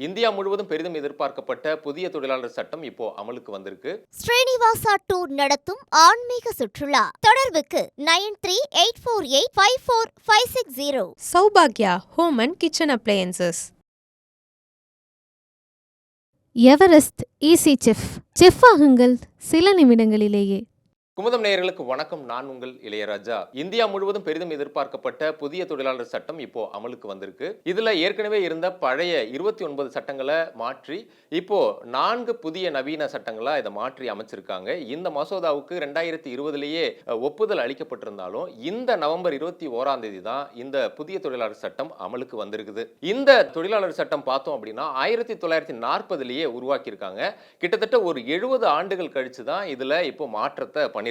India முழுவதும் பெரிதும் எதிர்பார்க்கப்பட்ட புதிய தொழிலாளர் சட்டம் இப்போ அமலுக்கு வந்திருக்கு. ஸ்ரீனிவாசா டூர் நடத்தும் ஆன்மீக சுற்றுலா. தொடர்புக்கு 9384854560. சௌபாக்யா home and kitchen appliances. Everest easy chef. Chef ஆகுங்கள் சில நிமிடங்களிலேயே. குமுதம் நேயர்களுக்கு வணக்கம். நான் உங்கள் இளையராஜா. இந்தியா முழுவதும் பெரிதும் எதிர்பார்க்கப்பட்ட புதிய தொழிலாளர் சட்டம் இப்போ அமலுக்கு வந்திருக்கு. இதுல ஏற்கனவே இருந்த பழைய 29 சட்டங்களை மாற்றி இப்போ 4 புதிய நவீன சட்டங்களா இதை மாற்றி அமைச்சிருக்காங்க. இந்த மசோதாவுக்கு 2020லேயே ஒப்புதல் அளிக்கப்பட்டிருந்தாலும் இந்த நவம்பர் 21ஆம் தேதி தான் இந்த புதிய தொழிலாளர் சட்டம் அமலுக்கு வந்திருக்குது. இந்த தொழிலாளர் சட்டம் பார்த்தோம் அப்படின்னா 1940லேயே உருவாக்கி இருக்காங்க. கிட்டத்தட்ட ஒரு 70 ஆண்டுகள் கழிச்சு தான் இதுல இப்போ மாற்றத்தை பண்ணிருக்காங்க.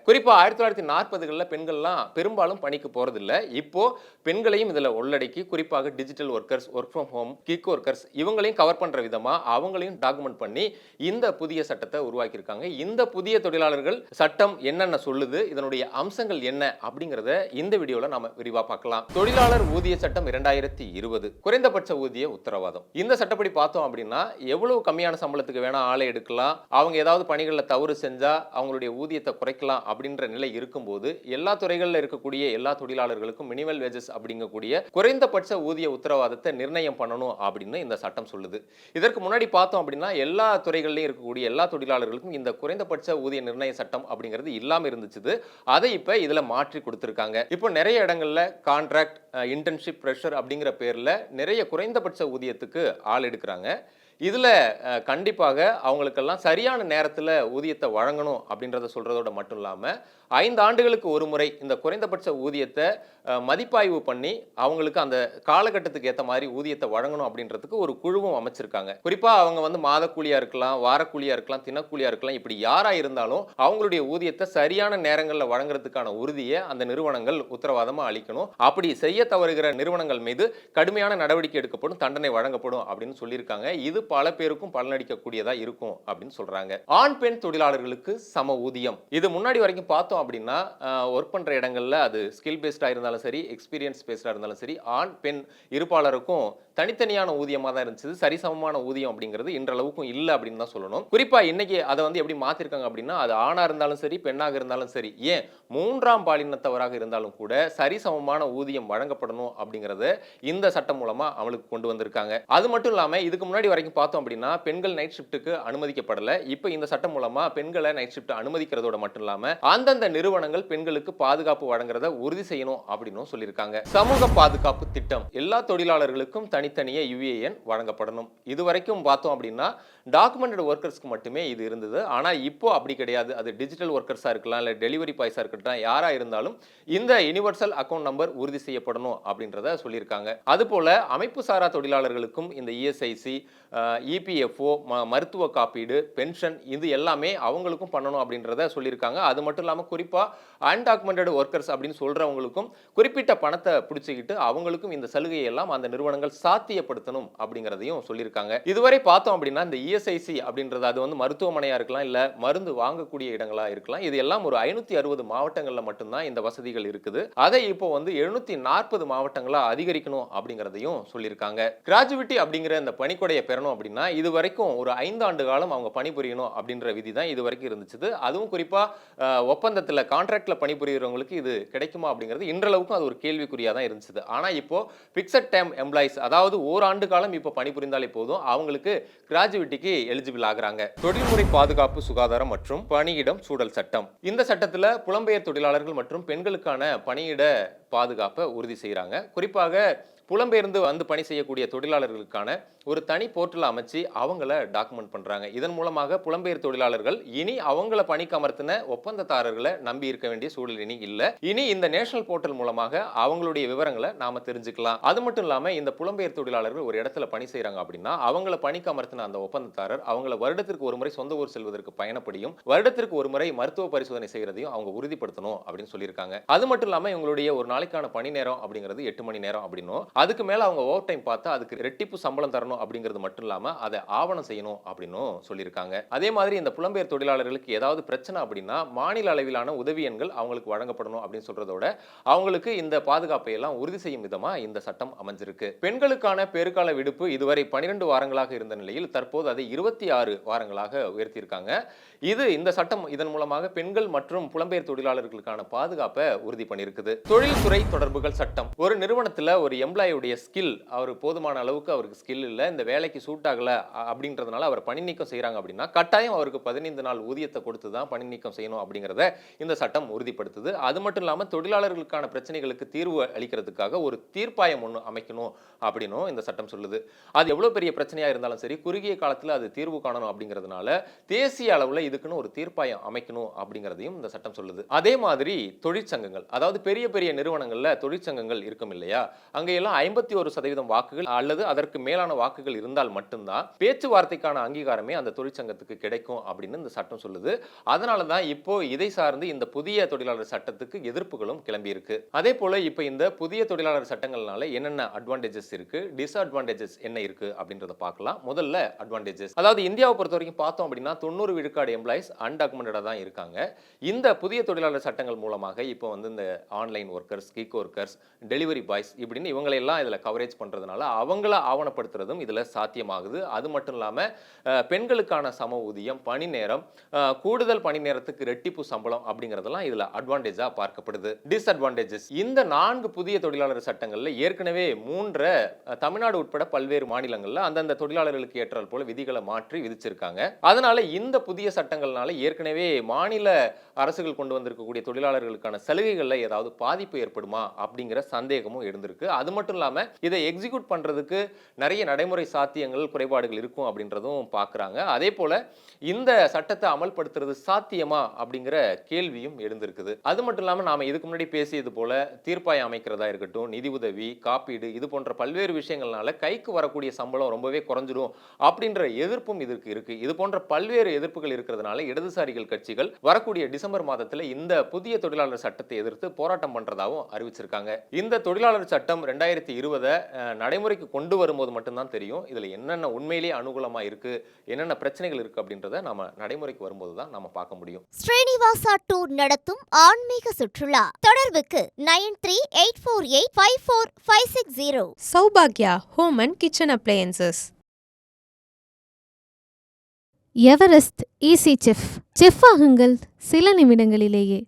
குறிப்பா 1940களில் பெண்கள்லாம் பெரும்பாலும் பணிக்கு போறதில்லை. இப்போ பெண்களையும் இதுல உள்ளடக்கி குறிப்பாக digital workers, work from home, gig workers இவங்களையும் கவர் பண்ற விதமா அவங்களையும் டாக்குமெண்ட் பண்ணி இந்த புதிய சட்டத்தை உருவாக்கி இருக்காங்க. இந்த புதிய தொழிலாளர்கள் சட்டம் என்னென்ன சொல்லுது, இதனுடைய அம்சங்கள் என்ன அப்படிங்கறத இந்த வீடியோல நாம விரிவா பார்க்கலாம். தொழிலாளர் ஊதிய சட்டம் 2020 குறைந்தபட்ச ஊதிய உத்தரவாதம். இந்த சட்டப்படி பார்த்தோம் அப்படின்னா எவ்வளவு கம்மியான சம்பளத்துக்கு வேணா ஆளை எடுக்கலாம், அவங்க ஏதாவது பணிகளில் தவறு செஞ்சா அவங்களுடைய ஊதியத்தை குறைக்கலாம் அப்படின்ற நிலை இருக்கும்போது எல்லா துறைகளில் இருக்கக்கூடிய எல்லா தொழிலாளர்களுக்கும் மினிமல் வேஜஸ் அப்படிங்கக்கூடிய குறைந்தபட்ச ஊதிய உத்தரவாதத்தை நிர்ணயம் பண்ணணும் அப்படின்னு இந்த சட்டம் சொல்லுது. இதற்கு முன்னாடி பார்த்தோம் அப்படின்னா எல்லா துறைகளிலும் இருக்கக்கூடிய எல்லா தொழிலாளர்களுக்கும் இந்த குறைந்தபட்ச ஊதிய நிர்ணய சட்டம் அப்படிங்கிறது இல்லாம இருந்துச்சு. அதை இப்ப இதுல மாற்றி கொடுத்திருக்காங்க. இப்போ நிறைய இடங்கள்ல கான்ட்ராக்ட், இன்டர்ன்ஷிப், பிரஷர் அப்படிங்கிற பேர்ல நிறைய குறைந்தபட்ச ஊதியத்துக்கு ஆள் எடுக்கிறாங்க. இதுல கண்டிப்பாக அவங்களுக்கெல்லாம் சரியான நேரத்தில் ஊதியத்தை வழங்கணும் அப்படின்றத சொல்றதோட மட்டும் இல்லாம 5 ஆண்டுகளுக்கு ஒரு முறை இந்த குறைந்தபட்ச ஊதியத்தை மதிப்பாய்வு பண்ணி அவங்களுக்கு அந்த காலகட்டத்துக்கு ஏற்ற மாதிரி ஊதியத்தை வழங்கணும் அப்படின்றதுக்கு ஒரு குழுவும் அமைச்சிருக்காங்க. குறிப்பா அவங்க மாத கூலியா இருக்கலாம், வாரக்கூலியா இருக்கலாம், தினக்கூலியா இருக்கலாம், இப்படி யாரா இருந்தாலும் அவங்களுடைய ஊதியத்தை சரியான நேரங்களில் வழங்குறதுக்கான உறுதியை அந்த நிறுவனங்கள் உத்தரவாதமா அளிக்கணும். அப்படி செய்ய தவறுகிற நிறுவனங்கள் மீது கடுமையான நடவடிக்கை எடுக்கப்படும், தண்டனை வழங்கப்படும் அப்படின்னு சொல்லியிருக்காங்க. இது பல பேருக்கும் பலனளிக்கக்கூடியதா இருக்கும் அப்படின்னு சொல்றாங்க. ஆண் பெண் தொழிலாளர்களுக்கு சம ஊதியம். இது முன்னாடி வரைக்கும் பார்த்தோம் அப்படின்னா ஒர்க் பண்ற இடங்கள்ல அது ஸ்கில் பேஸ்டா இருந்தாலும் சரி, எக்ஸ்பீரியன்ஸ் பேஸ்டா இருந்தாலும் சரி, ஆண் பெண் இருப்பாளருக்கும் தனித்தனியான ஊதியமா தான் இருந்துச்சு. சரிசமமான ஊதியம் அப்படிங்கிறது இன்றளவுக்கும் இல்லை அப்படின்னு தான் சொல்லணும். குறிப்பா இன்னைக்கு அதை எப்படி மாத்திருக்காங்க அப்படின்னா அது ஆணா இருந்தாலும் சரி, பெண்ணாக இருந்தாலும் சரி, ஏன் 3ஆம் பாலினத்தவராக இருந்தாலும் கூட சரிசமமான ஊதியம் வழங்கப்படணும் அப்படிங்கறத இந்த சட்டம் மூலமா அமலுக்கு கொண்டு வந்திருக்காங்க. அது மட்டும் இல்லாம இதுக்கு முன்னாடி வரைக்கும் பார்த்தோம் அப்படின்னா பெண்கள் நைட் ஷிஃப்ட்டுக்கு அனுமதிக்கப்படல. இப்போ இந்த சட்டம் மூலமா பெண்களை நைட் ஷிஃப்ட் அனுமதிக்கிறதோட மட்டும் இல்லாம அந்தந்த நிறுவனங்கள் பெண்களுக்கு பாதுகாப்பு வழங்குறத உறுதி செய்யணும் அப்படின்னு சொல்லியிருக்காங்க. சமூக பாதுகாப்பு திட்டம் எல்லா தொழிலாளர்களுக்கும் தனித்தனியே UAN வழங்கப்படணும். இதுவரைக்கும் பார்த்தோம் அப்படின்னா டாக்குமெண்டட் ஒர்க்கர்ஸ்க்கு மட்டுமே இது இருந்தது. ஆனா இப்போ அப்படி கிடையாது. அது டிஜிட்டல் ஒர்க்கர்ஸா இருக்கலாம், இல்ல டெலிவரி பாய்ஸா இருக்கட்டும், யாரா இருந்தாலும் இந்த யுனிவர்சல் அக்கவுண்ட் நம்பர் உறுதி செய்யப்படணும் அப்படின்றத சொல்லியிருக்காங்க. அதுபோல அமைப்பு சாரா தொழிலாளர்களுக்கும் இந்த ESIC, EPFO, மருத்துவ காப்பீடு, பென்ஷன் இது எல்லாமே அவங்களுக்கும் பண்ணணும் அப்படின்றத சொல்லியிருக்காங்க. அது மட்டும் இல்லாமல் குறிப்பா அன்டாக்குமெண்டட் ஒர்க்கர்ஸ் அப்படின்னு சொல்றவங்களுக்கும் குறிப்பிட்ட பணத்தை பிடிச்சிக்கிட்டு அவங்களுக்கும் இந்த சலுகையை எல்லாம் அந்த நிறுவனங்கள் சாத்தியப்படுத்தணும் அப்படிங்கிறதையும் சொல்லியிருக்காங்க. இதுவரை பார்த்தோம் அப்படின்னா இந்த ESIC அப்படின்றது அது மருத்துவமனையா இருக்கலாம், இல்ல மருந்து வாங்கக்கூடிய இடங்களா இருக்கலாம். இது எல்லாம் ஒரு 560 மாவட்டங்கள்ல மட்டும்தான் இந்த வசதிகள் இருக்குது. அதை இப்போ 740 மாவட்டங்களா அதிகரிக்கணும் அப்படிங்கிறதையும் சொல்லியிருக்காங்க. கிராஜுவிட்டி அப்படிங்கிற இந்த பணிக்கொடையை பெறணும் அப்படின்னா இது வரைக்கும் ஒரு 5 ஆண்டு காலம் அவங்க பணிபுரியணும் அப்படின்ற விதி தான் இது வரைக்கும் இருந்துச்சு. அதுவும் குறிப்பா ஒப்பந்தத்தில் கான்ட்ராக்ட்ல பணிபுரியறவங்களுக்கு இது கிடைக்குமா அப்படிங்கிறது இன்றளவுக்கும் அது ஒரு கேள்விக்குறியா தான் இருந்துச்சு. ஆனா இப்போ பிக்சட் டைம் எம்ப்ளாயிஸ், அதாவது ஓராண்டு காலம் இப்போ பணிபுரிந்தாலே போதும் அவங்களுக்கு கிராஜுவிட்டிக்கு எலிஜிபிள் ஆகுறாங்க. தொழில்முறை பாதுகாப்பு, சுகாதாரம் மற்றும் பணியிடம் சூழல் சட்டம். இந்த சட்டத்துல புலம்பெயர் தொழிலாளர்கள் மற்றும் பெண்களுக்கான பணியிட பாதுகாப்பை உறுதி செய்யறாங்க. குறிப்பாக புலம்பெயர்ந்து பணி செய்யக்கூடிய தொழிலாளர்களுக்கான ஒரு தனி போர்ட்டல் அமைச்சு அவங்கள டாக்குமெண்ட் பண்றாங்க. இதன் மூலமாக புலம்பெயர் தொழிலாளர்கள் இனி அவங்கள பணிக்கு அமர்த்தின ஒப்பந்ததாரர்களை நம்பி இருக்க வேண்டிய சூழல் இனி இல்ல. இனி இந்த நேஷனல் போர்ட்டல் மூலமாக அவங்களுடைய விவரங்களை நாம தெரிஞ்சுக்கலாம். அது மட்டும் இல்லாம இந்த புலம்பெயர் தொழிலாளர்கள் ஒரு இடத்துல பணி செய்யறாங்க அப்படின்னா அவங்கள பணிக்கு அமர்த்தின அந்த ஒப்பந்ததாரர் அவங்கள வருடத்திற்கு ஒரு முறை சொந்த ஊர் செல்வதற்கு பயணப்படியும் வருடத்திற்கு ஒரு முறை மருத்துவ பரிசோதனை செய்யறதையும் அவங்க உறுதிப்படுத்தணும் அப்படின்னு சொல்லியிருக்காங்க. அது மட்டும் இல்லாம இவங்களுடைய ஒரு நாளைக்கான பணி நேரம் அப்படிங்கிறது 8 மணி நேரம் அப்படின்னும் அதுக்கு மேல அவங்க ஓவர் டைம் பார்த்தா அதுக்கு ரெட்டிப்பு சம்பளம் தரணும் அப்படிங்கிறது மட்டும் இல்லாம அதை ஆவணம் செய்யணும் அப்படின்னும் சொல்லியிருக்காங்க. அதே மாதிரி இந்த புலம்பெயர் தொழிலாளர்களுக்கு ஏதாவது பிரச்சனை அப்படின்னா மாநில அளவிலான உதவி எண்கள் அவங்களுக்கு வழங்கப்படணும் அப்படின்னு சொல்றதோட அவங்களுக்கு இந்த பாதுகாப்பை எல்லாம் உறுதி செய்யும் விதமா இந்த சட்டம் அமைஞ்சிருக்கு. பெண்களுக்கான பேறுகால விடுப்பு இதுவரை 12 வாரங்களாக இருந்த நிலையில் தற்போது அதை 26 வாரங்களாக உயர்த்தியிருக்காங்க. இந்த சட்டம் இதன் மூலமாக பெண்கள் மற்றும் புலம்பெயர் தொழிலாளர்களுக்கான பாதுகாப்பை உறுதி பண்ணியிருக்குது. தொழில்துறை தொடர்புகள் சட்டம். ஒரு நிறுவனத்துல ஒரு எம்ப்ளாயியுடைய ஸ்கில், அவர் போதுமான அளவுக்கு அவருக்கு ஸ்கில் இல்ல, இந்த வேலைக்கு சூட் ஆகல அப்படின்றதுனால அவர் பணி நீக்கம் செய்யறாங்க அப்படின்னா கட்டாயம் அவருக்கு 15 நாள் ஊதியத்தை கொடுத்து தான் பணி நீக்கம் செய்யணும் அப்படிங்கறத இந்த சட்டம் உறுதிப்படுத்துது. அது மட்டும் இல்லாம தொழிலாளர்களுக்கான பிரச்சனைகளுக்கு தீர்வு அளிக்கிறதுக்காக ஒரு தீர்ப்பாயம் ஒன்று அமைக்கணும் அப்படின்னும் இந்த சட்டம் சொல்லுது. அது எவ்வளவு பெரிய பிரச்சனையா இருந்தாலும் சரி குறுகிய காலத்துல அது தீர்வு காணணும் அப்படிங்கிறதுனால தேசிய அளவுல இதுக்குன்னு ஒரு தீர்ப்பாயம் அமைக்கணும் அப்படிங்கிறதையும் இந்த சட்டம் சொல்லுது. அதே மாதிரி தொழிற்சங்கங்கள், அதாவது பெரிய பெரிய நிறுவனங்கள்ல தொழிற்சங்கங்கள் இருக்கும் இல்லையா, அங்கெல்லாம் 51% வாக்குகள் அல்லது அதற்கு மேலான வாக்குகள் இருந்தால் மட்டும்தான் பேச்சுவார்த்தைக்கான அங்கீகாரமே அந்த தொழிற்சங்கத்துக்கு கிடைக்கும் அப்படின்னு இந்த சட்டம் சொல்லுது. அதனால தான் இப்போ இதை சார்ந்து இந்த புதிய தொழிலாளர் சட்டத்துக்கு எதிர்ப்புகளும் கிளம்பி இருக்கு. அதே போல இப்போ இந்த புதிய தொழிலாளர் சட்டங்கள்னால என்னென்ன அட்வான்டேஜஸ் இருக்கு, டிஸ்அட்வான்டேஜஸ் என்ன இருக்கு அப்படின்றத பார்க்கலாம். முதல்ல அட்வான்டேஜஸ், அதாவது இந்தியாவை பொறுத்த வரைக்கும் பார்த்தோம் அப்படின்னா 90 விழுக்காடு எம்ப்ளாயிஸ் அன்டாக்குமெண்டடா தான் இருக்காங்க. இந்த புதிய தொழிலாளர் சட்டங்கள் மூலமாக இப்போ இந்த online workers, kick workers, delivery boys இப்படின்னு இவங்களெல்லாம் இதில் கவரேஜ் பண்றதுனால அவங்கள ஆவணப்படுத்துறதும் இதில் சாத்தியமாகுது. அது மட்டும் இல்லாமல் பெண்களுக்கான சம ஊதியம், பணி நேரம், கூடுதல் பணி நேரத்துக்கு ரெட்டிப்பு சம்பளம் அப்படிங்கிறதெல்லாம் இதில் அட்வான்டேஜா பார்க்கப்படுது. டிஸ்அட்வான்டேஜஸ், இந்த 4 புதிய தொழிலாளர் சட்டங்கள்ல ஏற்கனவே 3 தமிழ்நாடு உட்பட பல்வேறு மாநிலங்கள்ல அந்தந்த தொழிலாளர்களுக்கு ஏற்றால் போல விதிகளை மாற்றி விதிச்சிருக்காங்க. அதனால இந்த புதிய சட்டங்கள்னால ஏற்கனவே மாநில அரசுகள் கொண்டு வந்திருக்கக்கூடிய தொழிலாளர்களுக்கான சலுகைகள்ல ஏதாவது பாதிப்பு ஏற்படுமா அப்படிங்கிற சந்தேகமும் இருந்திருக்கு. அது மட்டும் இல்லாம இதை எக்ஸிக்யூட் பண்றதுக்கு நிறைய நடைமுறை சாத்தியங்கள், குறைபாடுகள் இருக்கும் அப்படின்றதும் பார்க்கறாங்க. அதே போல இந்த சட்டத்தை அமல்படுத்துறது சாத்தியமா அப்படிங்கிற கேள்வியும் எழுந்திருக்குது. அது மட்டும் இல்லாம நாம இதுக்கு முன்னாடி பேசியது போல தீர்ப்பாயம் அமைக்கிறதா இருக்கட்டும், நிதி உதவி, காப்பீடு, இது போன்ற பல்வேறு விஷயங்கள்னால கைக்கு வரக்கூடிய சம்பளம் ரொம்பவே குறைஞ்சிடும் அப்படின்ற எதிர்ப்பும் இதற்கு இருக்கு. இது போன்ற பல்வேறு எதிர்ப்புகள் இருக்கிறதுனால இடதுசாரிகள் கட்சிகள் வரக்கூடிய டிசம்பர் மாதத்துல இந்த புதிய தொழிலாளர் சட்டத்தை எதிர்த்து போராட்டம் பண்றதாகவும் அறிவிச்சிருக்காங்க. இந்த தொழிலாளர் சட்டம் 2020 நடைமுறைக்கு கொண்டு வரும்போது மட்டும்தான் தெரியும் இதுல என்னென்ன உண்மையிலேயே அனுகூலமா இருக்கு, என்னென்ன பிரச்சனைகள் இருக்கு அப்படின்றத நாம நடைமுறைக்கு வரும்போது தான் நாம பார்க்க முடியும். ஸ்ரீனிவாசா டூர் நடத்தும் ஆன்மீக சுற்றுலா. தொடர்புக்கு 9384854560. Saubhagya Home and Kitchen Appliances. Everest easy chef. Chef ஆகுங்கள் சில நிமிடங்களிலேயே.